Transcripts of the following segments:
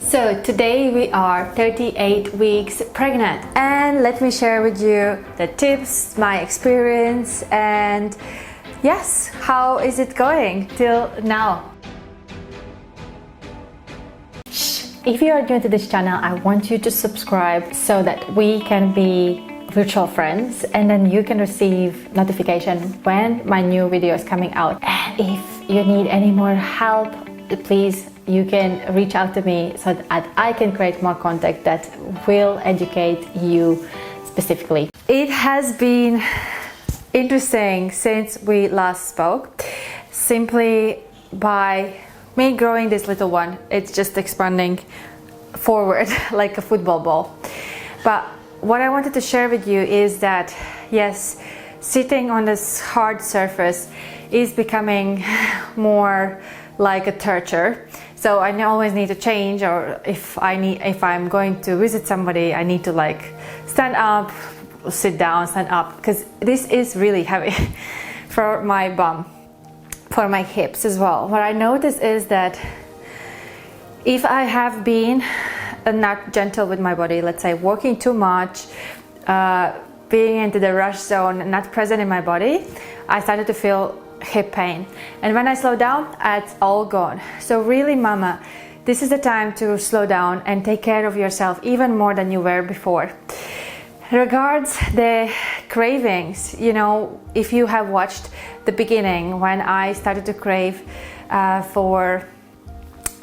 So today we are 38 weeks pregnant, and let me share with you the tips, my experience, and yes, how is it going till now? If you are new to this channel, I want you to subscribe so that we can be virtual friends, and then you can receive notification when my new video is coming out. And if you need any more help, please, you can reach out to me so that I can create more content that will educate you specifically. It has been interesting since we last spoke, simply by me growing this little one. It's just expanding forward like a football ball. But what I wanted to share with you is that yes, sitting on this hard surface is becoming more like a torture. So I always need to change, or if I'm going to visit somebody, I need to like stand up, sit down, stand up, because this is really heavy for my bum, for my hips as well. What I notice is that if I have been not gentle with my body, let's say working too much, being into the rush zone, not present in my body, I started to feel hip pain. And when I slow down, it's all gone. So really, mama, this is the time to slow down and take care of yourself even more than you were before. Regards the cravings, you know, if you have watched the beginning when I started to crave for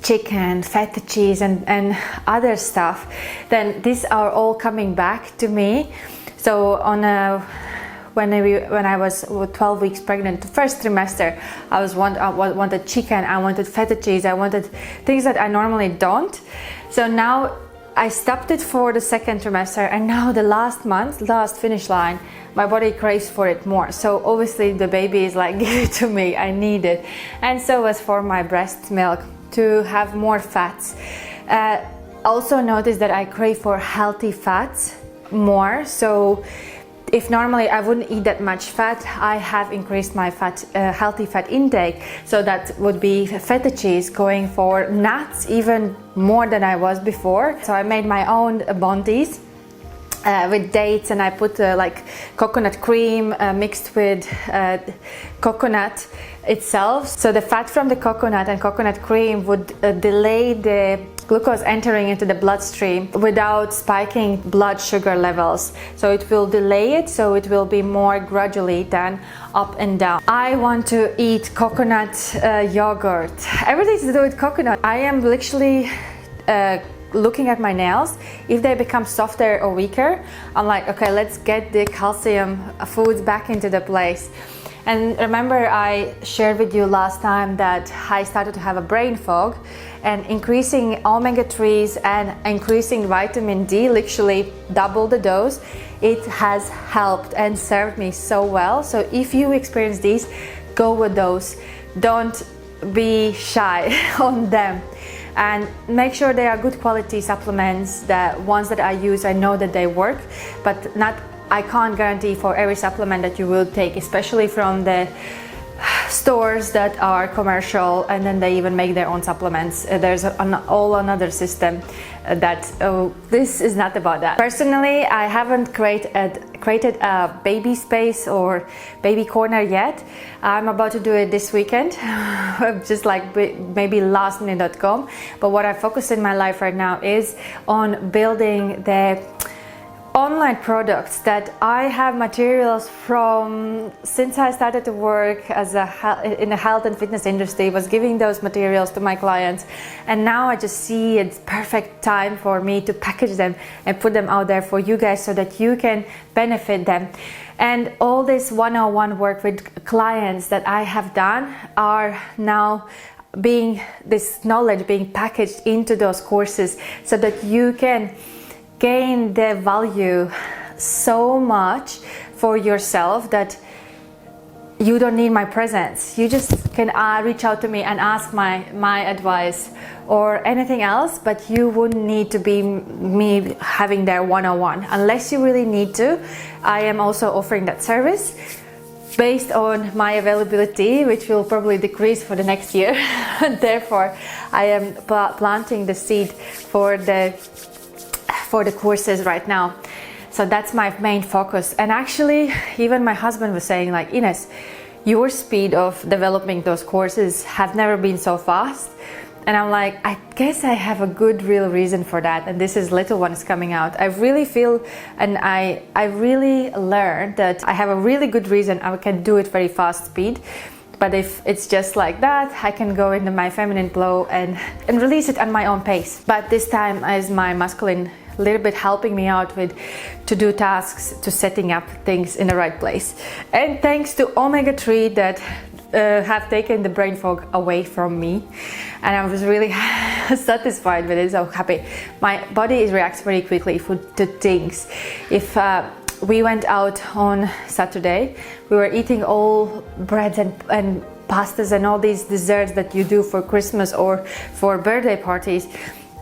chicken, fatty cheese, and other stuff, then these are all coming back to me. So when I was 12 weeks pregnant, the first trimester, I wanted chicken, I wanted feta cheese, I wanted things that I normally don't. So now I stopped it for the second trimester, and now the last finish line, my body craves for it more. So obviously the baby is like, give it to me, I need it. And so was for my breast milk, to have more fats. Also notice that I crave for healthy fats more. So if normally I wouldn't eat that much fat, I have increased my healthy fat intake. So that would be feta cheese, going for nuts even more than I was before. So I made my own bounties with dates, and I put like coconut cream mixed with coconut itself. So the fat from the coconut and coconut cream would delay the glucose entering into the bloodstream without spiking blood sugar levels. So it will delay it, so it will be more gradually than up and down. I want to eat coconut yogurt, everything to do with coconut. I am literally looking at my nails. If they become softer or weaker, I'm like, okay, let's get the calcium foods back into the place. And remember, I shared with you last time that I started to have a brain fog, and increasing omega-3s and increasing vitamin D, literally double the dose, it has helped and served me so well. So if you experience these, go with those. Don't be shy on them. And make sure they are good quality supplements. The ones that I use, I know that they work, but I can't guarantee for every supplement that you will take, especially from the stores that are commercial, and then they even make their own supplements. There's another system that this is not about that. Personally, I haven't created a baby space or baby corner yet. I'm about to do it this weekend, just like maybe lastminute.com. But what I focus in my life right now is on building the online products that I have materials from since I started to work in the health and fitness industry, was giving those materials to my clients, and now I just see it's perfect time for me to package them and put them out there for you guys so that you can benefit them. And all this one-on-one work with clients that I have done are now this knowledge being packaged into those courses so that you can gain the value so much for yourself that you don't need my presence. You just can reach out to me and ask my advice or anything else, but you wouldn't need to be me having their one-on-one unless you really need to. I am also offering that service. based on my availability, which will probably decrease for the next year. Therefore, I am planting the seed for the courses right now. So that's my main focus. And actually, even my husband was saying like, Ines, your speed of developing those courses have never been so fast. And I'm like, I guess I have a good real reason for that. And this is little ones coming out. I really feel, and I really learned that I have a really good reason I can do it very fast speed. But if it's just like that, I can go into my feminine flow and release it at my own pace. But this time is my masculine a little bit helping me out with to do tasks, to setting up things in the right place. And thanks to omega-3 that have taken the brain fog away from me, and I was really satisfied with it, so happy. My body reacts very quickly to things. If we went out on Saturday, we were eating all breads and pastas and all these desserts that you do for Christmas or for birthday parties,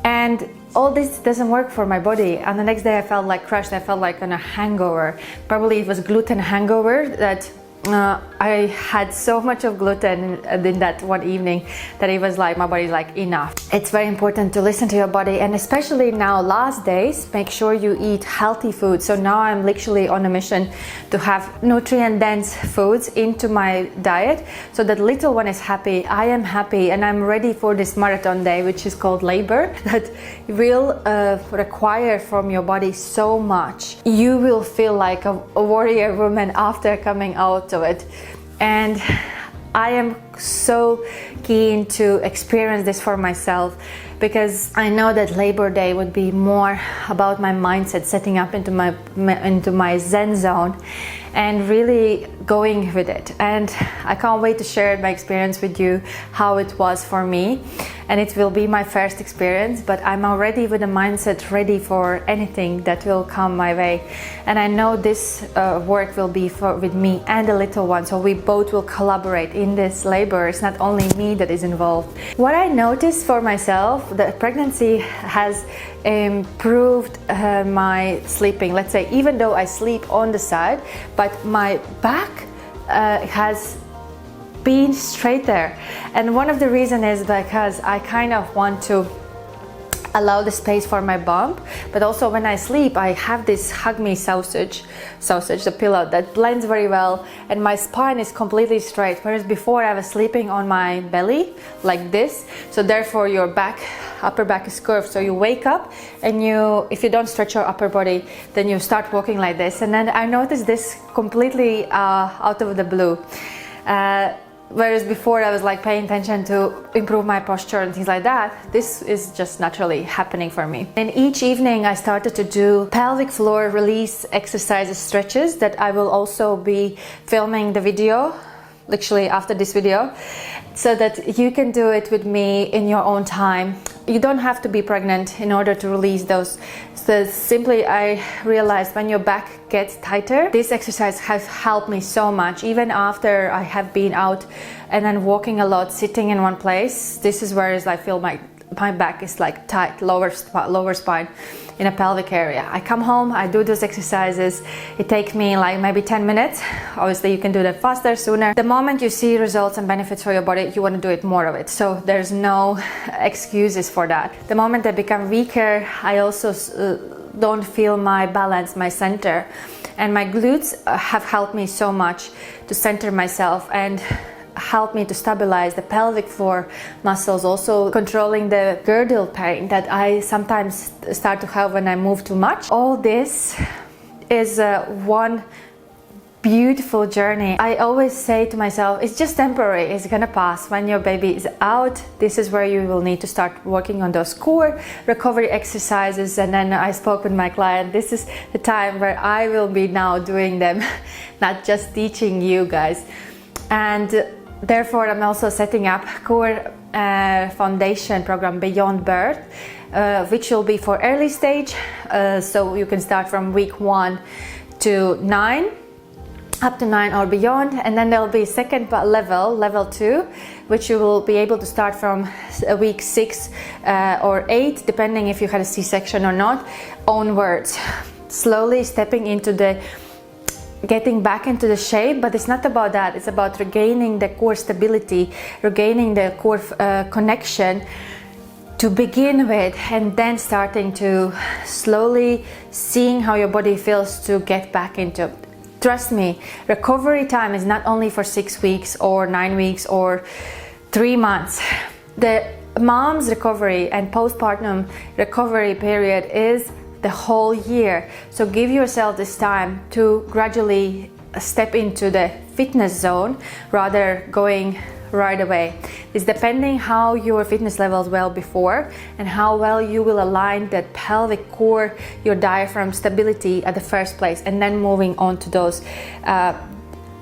and all this doesn't work for my body. And the next day I felt like crushed. I felt like on a hangover. Probably it was gluten hangover that I had so much of gluten in that one evening that it was like my body's like enough. It's very important to listen to your body, and especially now last days, make sure you eat healthy food. So now I'm literally on a mission to have nutrient dense foods into my diet so that little one is happy, I am happy, and I'm ready for this marathon day, which is called labor, that will require from your body so much. You will feel like a warrior woman after coming out of it. And I am so keen to experience this for myself, because I know that Labor Day would be more about my mindset, setting up into my Zen zone and really going with it. And I can't wait to share my experience with you, how it was for me. And it will be my first experience, but I'm already with a mindset ready for anything that will come my way. And I know this work will be with me and the little one, so we both will collaborate in this labor. It's not only me that is involved. What I noticed for myself, the pregnancy has improved my sleeping. Let's say, even though I sleep on the side, but my back has been straighter. And one of the reasons is because I kind of want to allow the space for my bump, but also when I sleep I have this hug me sausage, the pillow that blends very well, and my spine is completely straight, whereas before I was sleeping on my belly like this, so therefore your upper back is curved, so you wake up and if you don't stretch your upper body, then you start walking like this. And then I noticed this completely out of the blue. Whereas before I was like paying attention to improve my posture and things like that, this is just naturally happening for me. And each evening I started to do pelvic floor release exercises, stretches, that I will also be filming the video, literally after this video, so that you can do it with me in your own time. You don't have to be pregnant in order to release those. So simply I realized when your back gets tighter, this exercise has helped me so much. Even after I have been out and then walking a lot, sitting in one place, this is where I feel my back is like tight, lower spine in a pelvic area. I come home, I do those exercises. It takes me like maybe 10 minutes. Obviously you can do that faster, sooner. The moment you see results and benefits for your body, you want to do it more of it. So there's no excuses for that. The moment I become weaker, I also don't feel my balance, my center. And my glutes have helped me so much to center myself and help me to stabilize the pelvic floor muscles, also controlling the girdle pain that I sometimes start to have when I move too much. All this is one beautiful journey. I always say to myself, it's just temporary, it's gonna pass. When your baby is out, this is where you will need to start working on those core recovery exercises. And then I spoke with my client, this is the time where I will be now doing them, not just teaching you guys. And therefore, I'm also setting up core foundation program Beyond Birth, which will be for early stage. So you can start from week 1 to 9, up to 9 or beyond. And then there'll be second level 2, which you will be able to start from week 6 or 8, depending if you had a C-section or not, onwards. Slowly stepping into the getting back into the shape, but it's not about that. It's about regaining the core stability, regaining the core connection to begin with, and then starting to slowly seeing how your body feels to get back into. Trust me, recovery time is not only for 6 weeks or 9 weeks or 3 months. The mom's recovery and postpartum recovery period is the whole year. So give yourself this time to gradually step into the fitness zone rather going right away. It's depending how your fitness levels were before and how well you will align that pelvic core, your diaphragm stability at the first place, and then moving on to those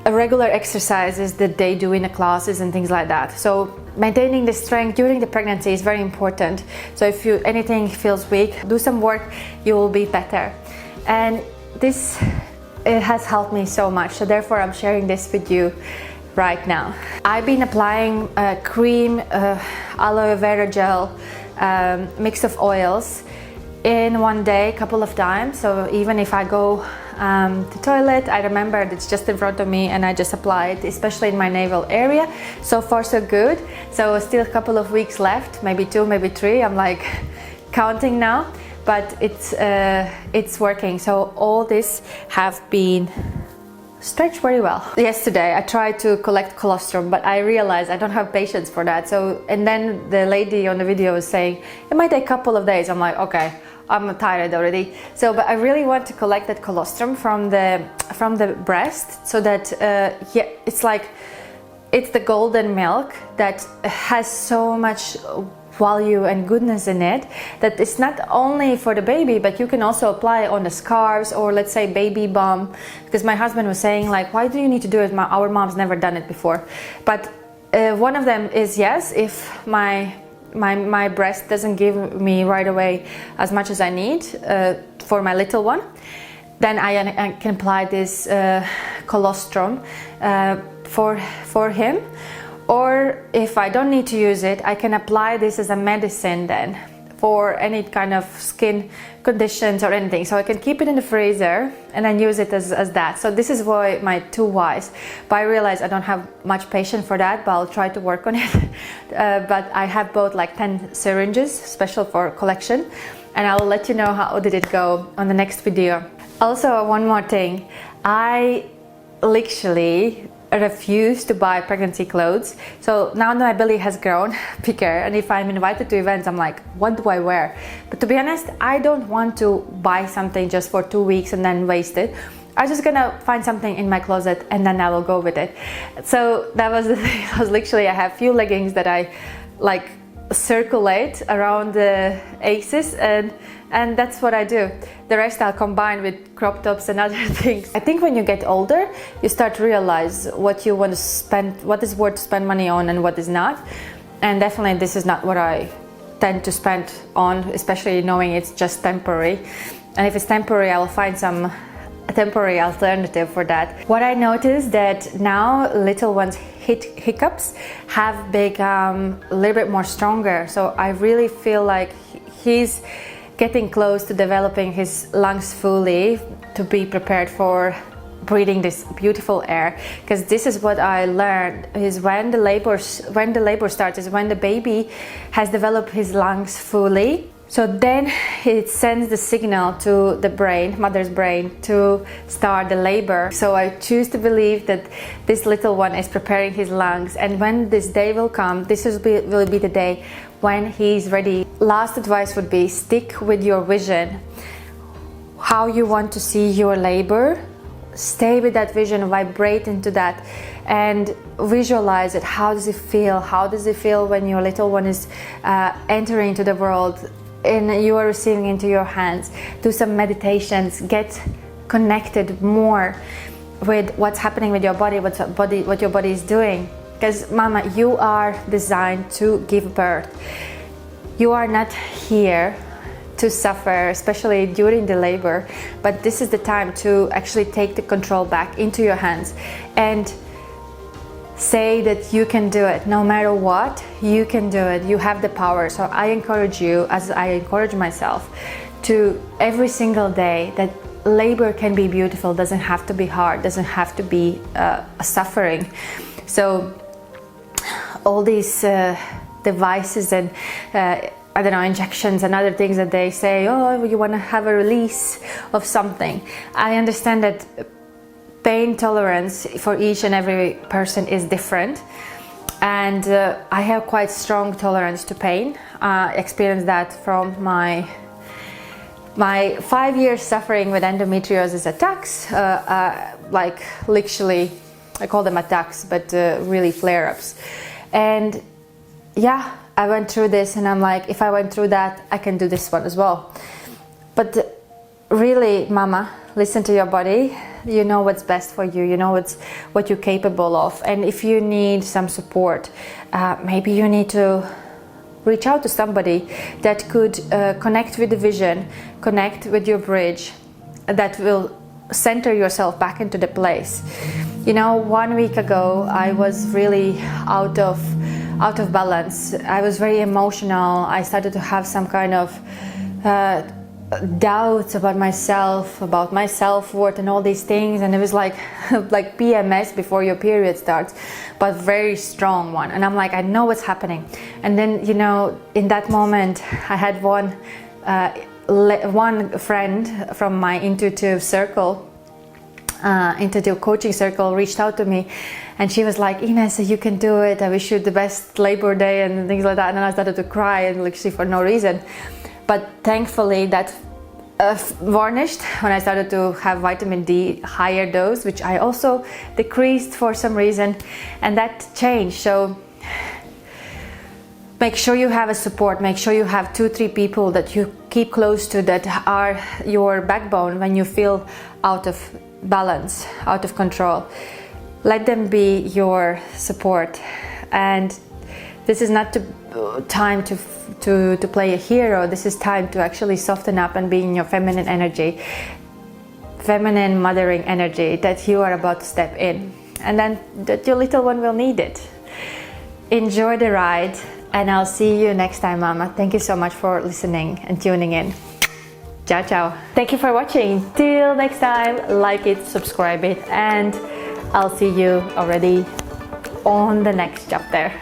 regular exercises that they do in the classes and things like that. So maintaining the strength during the pregnancy is very important. So if anything feels weak, do some work, you will be better. And this, it has helped me so much. So therefore I'm sharing this with you right now. I've been applying cream, aloe vera gel, mix of oils in one day a couple of times. So even if I go to toilet, I remember it's just in front of me and I just apply it, especially in my navel area. So far so good. So still a couple of weeks left, maybe 2, maybe 3. I'm like counting now, but it's working. So all this have been stretched very well. Yesterday I tried to collect colostrum, but I realized I don't have patience for that. So, and then the lady on the video was saying it might take a couple of days. I'm like, okay, I'm tired already. So, but I really want to collect that colostrum from the breast, so that yeah, it's like it's the golden milk that has so much value and goodness in it, that it's not only for the baby, but you can also apply on the scarves, or let's say baby balm, because my husband was saying like, why do you need to do it? Our mom's never done it before. But one of them is, yes, if my breast doesn't give me right away as much as I need for my little one, then I can apply this colostrum for him. Or if I don't need to use it, I can apply this as a medicine then for any kind of skin conditions or anything. So I can keep it in the freezer and then use it as that. So this is why my 2 whys. But I realize I don't have much patience for that, but I'll try to work on it. But I have bought like 10 syringes, special for collection. And I'll let you know how did it go on the next video. Also, one more thing. I literally refuse to buy pregnancy clothes. So now my belly has grown bigger, and if I'm invited to events, I'm like, what do I wear? But to be honest, I don't want to buy something just for 2 weeks and then waste it. I'm just gonna find something in my closet and then I will go with it. So that was the thing. I was literally, I have few leggings that I like circulate around the aces, and that's what I do. The rest I'll combine with crop tops and other things. I think when you get older, you start to realize what you want to spend, what is worth to spend money on and what is not. And definitely this is not what I tend to spend on, especially knowing it's just temporary. And if it's temporary, I will find some temporary alternative for that. What I noticed that now little ones hiccups have become a little bit more stronger. So I really feel like he's getting close to developing his lungs fully to be prepared for breathing this beautiful air. Because this is what I learned, is when the labor starts, is when the baby has developed his lungs fully. So then it sends the signal to the brain, mother's brain, to start the labor. So I choose to believe that this little one is preparing his lungs, and when this day will come, this will be the day when he's ready. Last advice would be, stick with your vision, how you want to see your labor. Stay with that vision, vibrate into that, and visualize it. How does it feel? How does it feel when your little one is entering into the world and you are receiving into your hands? Do some meditations, get connected more with what's happening with your body, what your body is doing. Because mama, you are designed to give birth. You are not here to suffer, especially during the labor, but this is the time to actually take the control back into your hands and say that you can do it. No matter what, you can do it. You have the power. So I encourage you, as I encourage myself, to every single day that labor can be beautiful, doesn't have to be hard, doesn't have to be suffering. So all these devices and I don't know, injections and other things that they say, oh, you want to have a release of something. I understand that pain tolerance for each and every person is different, and I have quite strong tolerance to pain. Experienced that from my 5 years suffering with endometriosis attacks, like literally, I call them attacks, but really flare-ups. And yeah, I went through this, and I'm like, if I went through that, I can do this one as well. But really, mama, listen to your body. You know what's best for you. You know what you're capable of. And if you need some support, maybe you need to reach out to somebody that could connect with the vision, connect with your bridge, that will center yourself back into the place. You know, 1 week ago, I was really out of balance. I was very emotional. I started to have some kind of doubts about myself, about my self-worth and all these things, and it was like like PMS before your period starts, but very strong one. And I'm like, I know what's happening. And then, you know, in that moment, I had one friend from my intuitive circle, intuitive coaching circle, reached out to me, and she was like, Ines, you can do it. I wish you the best Labor Day and things like that. And then I started to cry, and literally for no reason. But thankfully that varnished when I started to have vitamin D higher dose, which I also decreased for some reason, and that changed. So make sure you have a support. Make sure you have 2-3 people that you keep close to, that are your backbone when you feel out of balance, out of control. Let them be your support. And this is not time to play a hero. This is time to actually soften up and be in your feminine energy, feminine mothering energy that you are about to step in, and then that your little one will need it. Enjoy the ride, and I'll see you next time, mama. Thank you so much for listening and tuning in. Ciao, ciao. Thank you for watching. Till next time, like it, subscribe it, and I'll see you already on the next chapter.